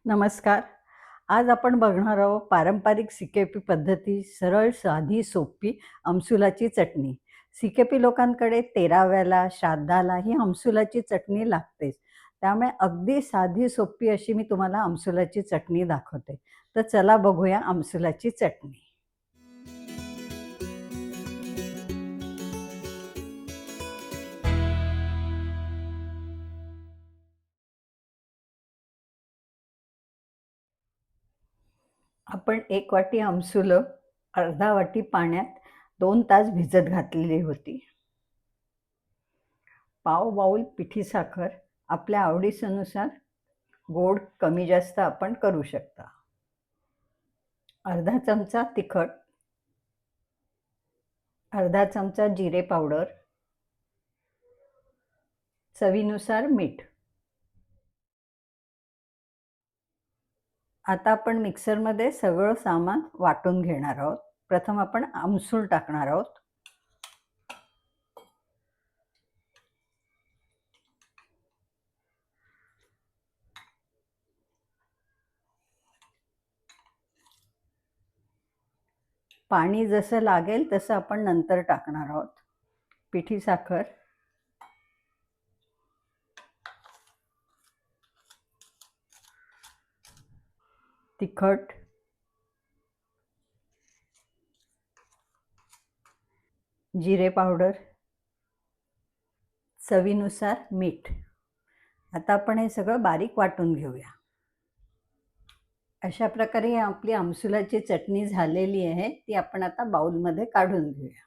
नमस्कार. आज आपण बघणार आहोत पारंपरिक सिकेपी पद्धती, सरळ, साधी, सोपी आमसुलाची चटणी. सिकेपी लोकांकडे तेराव्याला, श्राद्धाला ही आमसुलाची चटणी लागतेच. त्यामुळे अगदी साधी, सोपी अशी मी तुम्हाला आमसुलाची चटणी दाखवते. तर चला बघूया आमसुलाची चटणी. आपण 1 वाटी आमसुलं अर्धा वाटी पाण्यात 2 तास भिजत घातलेली होती. पाव बाउल पिठी साखर, आपल्या आवडीनुसार गोड कमी जास्त आपण करू शकता. अर्धा चमचा तिखट, अर्धा चमचा जिरे पावडर, चवीनुसार मीठ. आता आपण मिक्सरमध्ये सगळं सामान वाटून घेणार आहोत. प्रथम आपण आमसूल टाकणार आहोत. पाणी जसं लागेल तसं आपण नंतर टाकणार आहोत. पिठी साखर, तिखट, जिरे पावडर, चवीनुसार मीठ. आता आपण हे सगळं बारीक वाटून घेऊया. अशा प्रकारे आपली आमसुलाची चटणी झालेली आहे. ती आपण आता बाउलमध्ये काढून घेऊया.